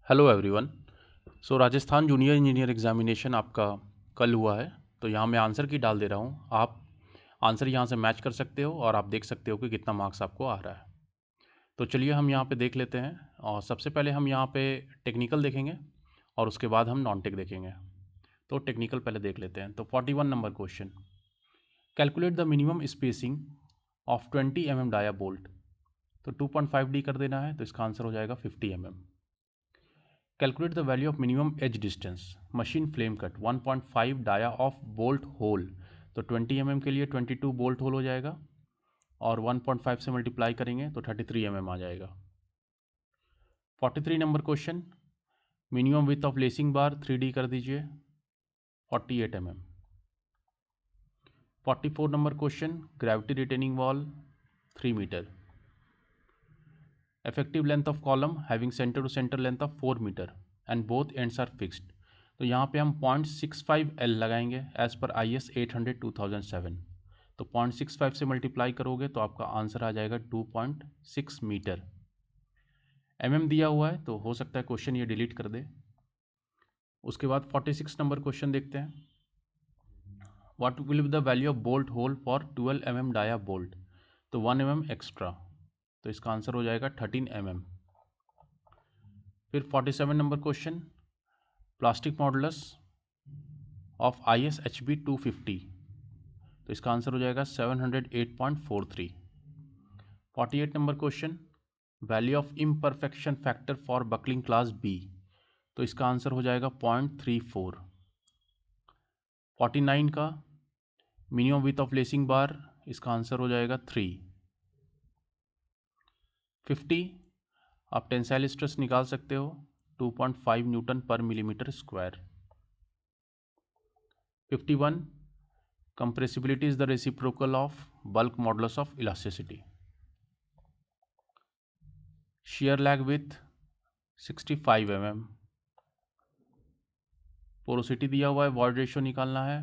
Hello everyone. So Rajasthan junior engineer examination आपका कल हुआ है। तो यहाँ मैं आंसर की डाल दे रहा हूँ। आप आंसर यहाँ से मैच कर सकते हो और आप देख सकते हो कि कितना मार्क्स आपको आ रहा है। तो चलिए हम यहाँ पे देख लेते हैं। और सबसे पहले हम यहाँ पे टेक्निकल देखेंगे और उसके बाद हम नॉन टेक देखेंगे। तो टेक्निकल पहले देख लेते हैं। तो 41 नंबर question, calculate the minimum spacing of 20 mm dia bolt. तो 2.5D कर देना है, तो इसका आंसर हो जाएगा 50 mm। Calculate the value of minimum edge distance machine flame cut 1.5 dia of bolt hole. तो 20 mm के लिए 22 बोल्ट होल हो जाएगा और 1.5 से मल्टीप्लाई करेंगे तो 33 mm आ जाएगा। 43 नंबर question, minimum width of lacing bar 3D कर दीजिए 48 mm। 44 नंबर question, gravity retaining wall 3 metre. Effective length of column having centre to centre length of 4 metre and both ends are fixed. तो यहाँ पे हम 0.65L लगाएंगे एज पर IS 800 2007। तो 0.65 से मल्टीप्लाई करोगे तो आपका आंसर आ जाएगा 2.6 मीटर। दिया हुआ है तो हो सकता है क्वेश्चन ये डिलीट कर दे। उसके बाद 46 नंबर क्वेश्चन देखते हैं। What will be the value of bolt hole for 12 mm dia bolt. तो 1 mm एक्स्ट्रा, तो इसका आंसर हो जाएगा 13 mm। फिर 47 नंबर question, plastic modulus of ISHB 250। तो इसका आंसर हो जाएगा 708.43। 48 नंबर question, value of imperfection factor for buckling class B. तो इसका आंसर हो जाएगा 0.34। 49 का minimum width of lacing bar, इसका आंसर हो जाएगा 3। 50 आप टेंसाइल स्ट्रेस निकाल सकते हो 2.5 न्यूटन पर millimetre square. 51 compressibility is the reciprocal of bulk modulus of elasticity. shear lag with 65 mm। Porosity दिया हुआ है, वॉइड रेशियो निकालना है,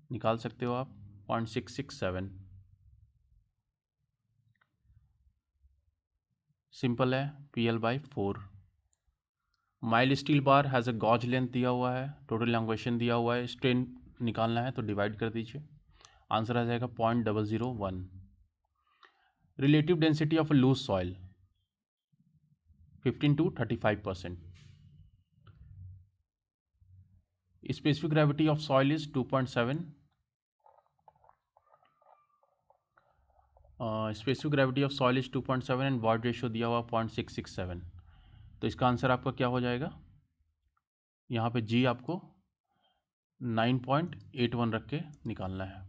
निकाल सकते हो आप 0.667। सिंपल है, PL/4। Mild steel bar has a gauge length दिया हुआ है, टोटल इलांगुएशन दिया हुआ है, स्ट्रेन निकालना है तो डिवाइड कर दीजिए, आंसर आ जाएगा 0.001। Relative density of a loose soil 15 to 35%। Specific gravity of soil is 2.7। Specific gravity of soil is 2.7 and void ratio दिया हुआ 0.667। तो इसका आंसर आपका क्या हो जाएगा, यहाँ पे जी आपको 9.81 रख के निकालना है।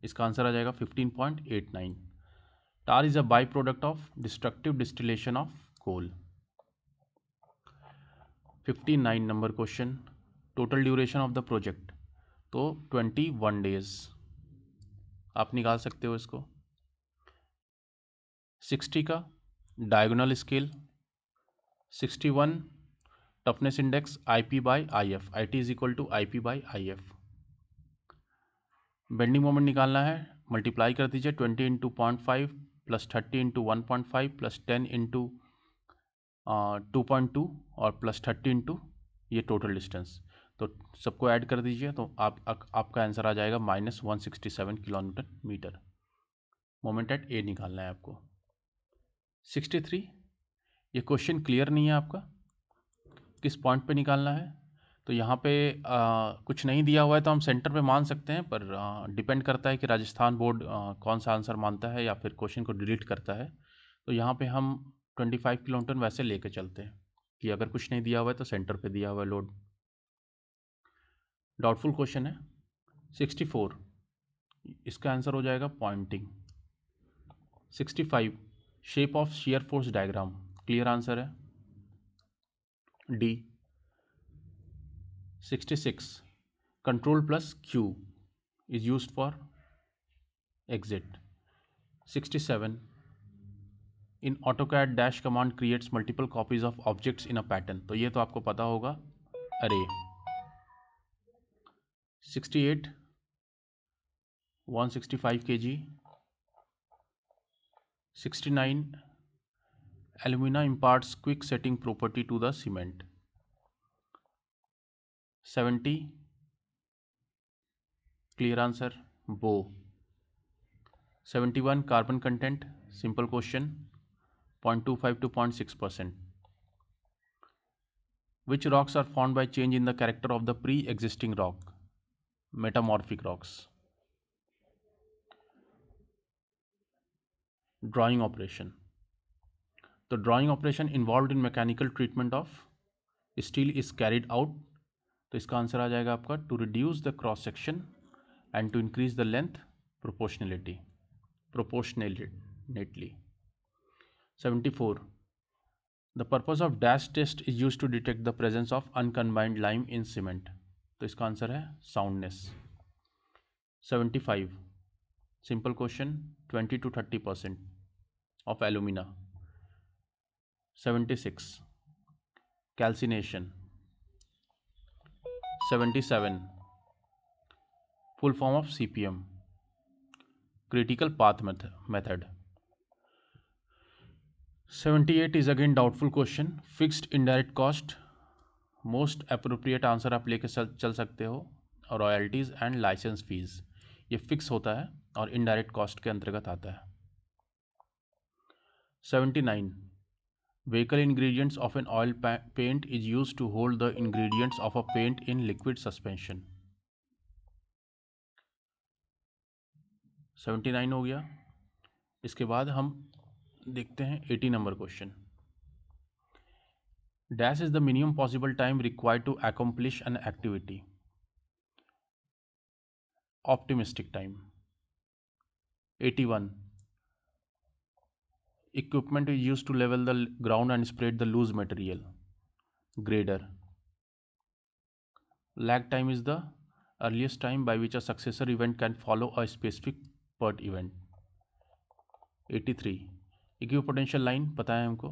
इसका आंसर आ जाएगा 15.89। Tar is a by product of destructive distillation of coal. 59 number question, total duration of the project. तो 21 डेज, आप निकाल सकते हो इसको। 60 का diagonal scale, 61 toughness index IP/IF, IT is equal to IP/IF। Bending moment निकालना है, मल्टीप्लाई कर दीजिए 20 into 0.5 plus 30 into 1.5 plus 10 into 2.2 और प्लस 30 इंटू ये टोटल डिस्टेंस। तो सबको ऐड कर दीजिए तो आपका आंसर आ जाएगा -167 किलोमीटर मीटर। मोमेंट एट ए निकालना है आपको। 63, ये क्वेश्चन क्लियर नहीं है आपका, किस पॉइंट पे निकालना है। तो यहाँ पे कुछ नहीं दिया हुआ है तो हम सेंटर पे मान सकते हैं, पर डिपेंड करता है कि राजस्थान बोर्ड कौन सा आंसर मानता है या फिर क्वेश्चन को डिलीट करता है। तो यहाँ पे हम 25 किलोमीटर वैसे लेके चलते हैं कि अगर कुछ नहीं दिया हुआ है तो सेंटर पे दिया हुआ है लोड। डाउटफुल क्वेश्चन है। 64, इसका आंसर हो जाएगा pointing. 65 shape of shear force diagram, clear answer है D. 66 control plus Q is used for exit। 67 in AutoCAD dash command creates multiple copies of objects in a pattern। तो ये तो आपको पता होगा, अरे। 68 165 kg। 69 Alumina imparts quick setting property to the cement. 70. Clear answer, bow. 71. Carbon content, simple question, 0.25 to 0.6%. Which rocks are formed by change in the character of the pre-existing rock? Metamorphic rocks. Drawing operation. The drawing operation involved in mechanical treatment of steel is carried out. तो इसका answer आ जाएगा आपका to reduce the cross section and to increase the length proportionately. 74. The purpose of dash test is used to detect the presence of uncombined lime in cement. तो इसका answer है soundness. 75. Simple question, 20 to 30% of alumina. 76. Calcination. 77. Full form of CPM. Critical path method. 78 is again doubtful question. Fixed indirect cost. Most appropriate answer आप लेके चल सकते हो. और royalties and licence fees ये फिक्स होता है और इनडायरेक्ट कॉस्ट के अंतर्गत आता है. 79. Vehicle ingredients of an oil paint is used to hold the ingredients of a paint in liquid suspension. 79 हो गया. इसके बाद हम देखते हैं 80 number question. Dash is the minimum possible time required to accomplish an activity. Optimistic time. 81. Equipment is used to level the ground and spread the loose material. Grader. Lag time is the earliest time by which a successor event can follow a specific PERT event. 83. Equipotential line पता है हमको.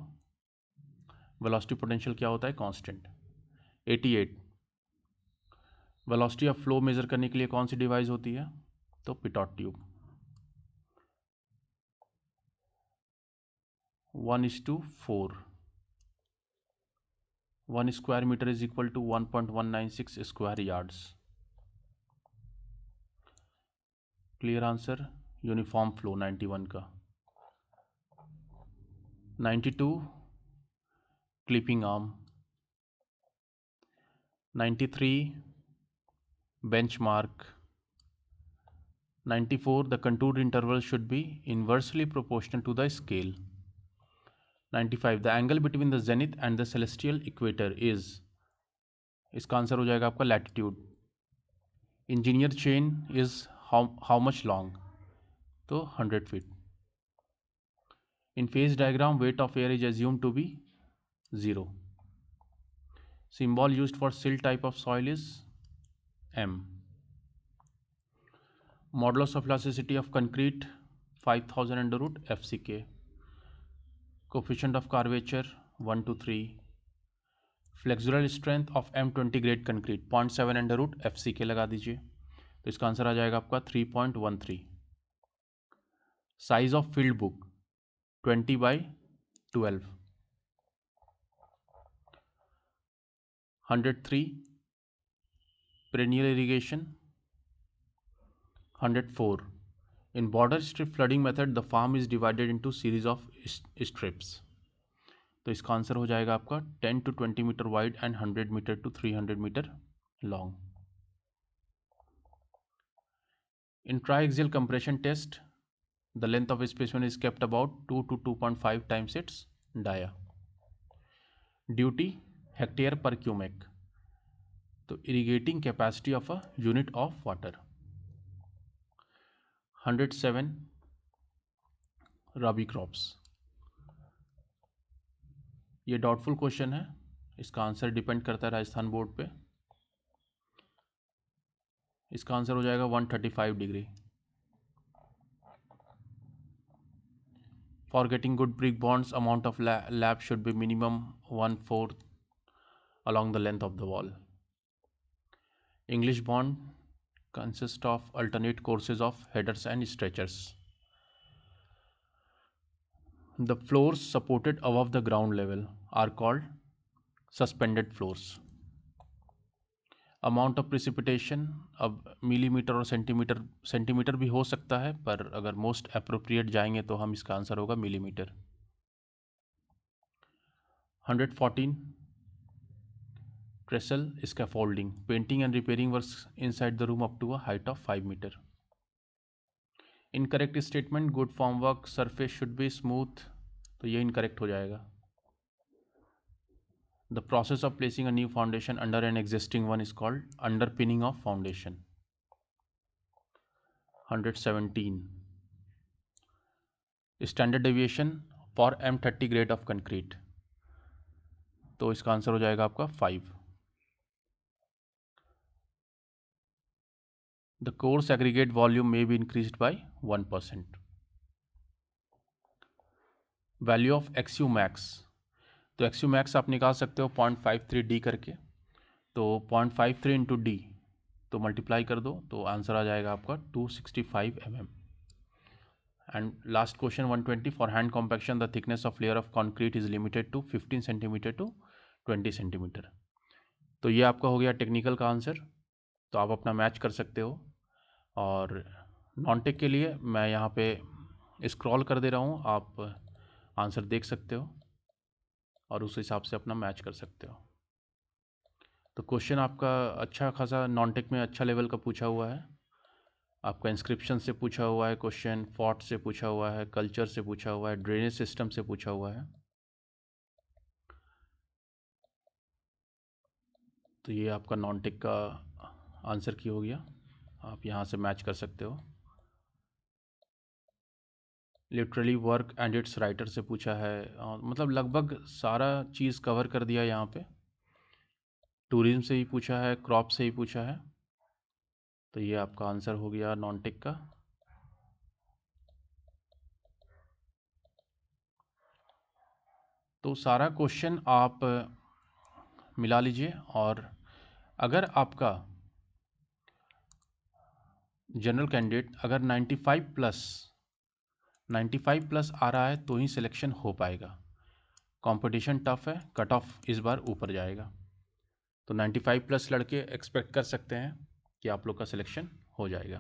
Velocity potential क्या होता है? Constant. 88. Velocity of flow measure करने के लिए कौन सी डिवाइस होती है? तो pitot tube. 1:4. 1 square meter is equal to 1.196 square yards. Clear answer uniform flow 91 का. 92 clipping arm. 93 benchmark. 94 the contour interval should be inversely proportional to the scale. 95 the angle between the zenith and the celestial equator is, इसका answer हो जाएगा आपका latitude. Engineer chain is how much long? तो 100 feet. In phase diagram weight of air is assume to be 0. Symbol used for silt type of soil is m. Modulus of elasticity of concrete 5000 under root FCK. Coefficient of curvature 1 to 3. Flexural strength of M20 grade concrete 0.7 under root FCK लगा दीजिए. तो इसका answer आ जाएगा आपका 3.13. Size of field book 20/12. 103 perennial irrigation. 104 in border strip flooding method the farm is divided into series of strips. तो इसका answer हो जाएगा आपका 10 to 20 metre wide and 100 metre to 300 metre long. In triaxial compression test, the length of a specimen is kept about 2 to 2.5 times its dia. Duty hectare per cubic. तो irrigating capacity of a unit of water. 107 rabi crops. ये doubtful question है. इसका answer depend करता है Rajasthan board पे. इसका answer हो जाएगा 135 degree. For getting good brick bonds, amount of lap should be minimum 1/4 along the length of the wall. English bond consists of alternate courses of headers and stretchers. The floors supported above the ground level are called suspended floors. Amount of precipitation, अब millimetre और centimetre भी हो सकता है, पर अगर most appropriate जाएंगे तो हम इसका आंसर होगा millimetre. 114 trestle scaffolding, painting and repairing works inside the room up to a height of 5 meter. Incorrect statement, good form work surface should be smooth, तो ये इनकरेक्ट हो जाएगा। The process of placing a new foundation under an existing one is called underpinning of foundation. 117 standard deviation for M30 grade of concrete, तो इसका answer हो जाएगा आपका 5। The coarse aggregate volume may be increased by 1%। Value of एक्सयू max, तो एक्सयू max आप निकाल सकते हो 0.53 डी करके, तो 0.53 इंटू डी तो मल्टीप्लाई कर दो तो आंसर आ जाएगा आपका 265 mm। And last question 120 for hand compaction the thickness of layer of concrete is limited to 15 centimetre to 20 centimetre. तो ये आपका हो गया टेक्निकल का आंसर, तो आप अपना मैच कर सकते हो। और नॉन टेक के लिए मैं यहाँ पे स्क्रॉल कर दे रहा हूँ, आप आंसर देख सकते हो और उस हिसाब से अपना मैच कर सकते हो। तो क्वेश्चन आपका अच्छा खासा नॉन टेक में अच्छा लेवल का पूछा हुआ है। आपका इंस्क्रिप्शन से पूछा हुआ है क्वेश्चन, फॉर्ट से पूछा हुआ है, कल्चर से पूछा हुआ है, ड्रेनेज सिस्टम से पूछा हुआ है। तो ये आपका नॉन टेक का आंसर की हो गया, आप यहाँ से मैच कर सकते हो। Literally work and it's writer से पूछा है, मतलब लगभग सारा चीज़ कवर कर दिया यहाँ पे। टूरिज्म से ही पूछा है, क्रॉप से ही पूछा है, तो ये आपका आंसर हो गया नॉन टेक का। तो सारा क्वेश्चन आप मिला लीजिए, और अगर आपका जनरल कैंडिडेट अगर 95 प्लस आ रहा है तो ही सिलेक्शन हो पाएगा। कंपटीशन टफ है, कट ऑफ इस बार ऊपर जाएगा, तो 95 प्लस लड़के एक्सपेक्ट कर सकते हैं कि आप लोग का सिलेक्शन हो जाएगा।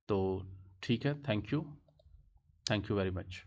तो ठीक है, थैंक यू वेरी मच।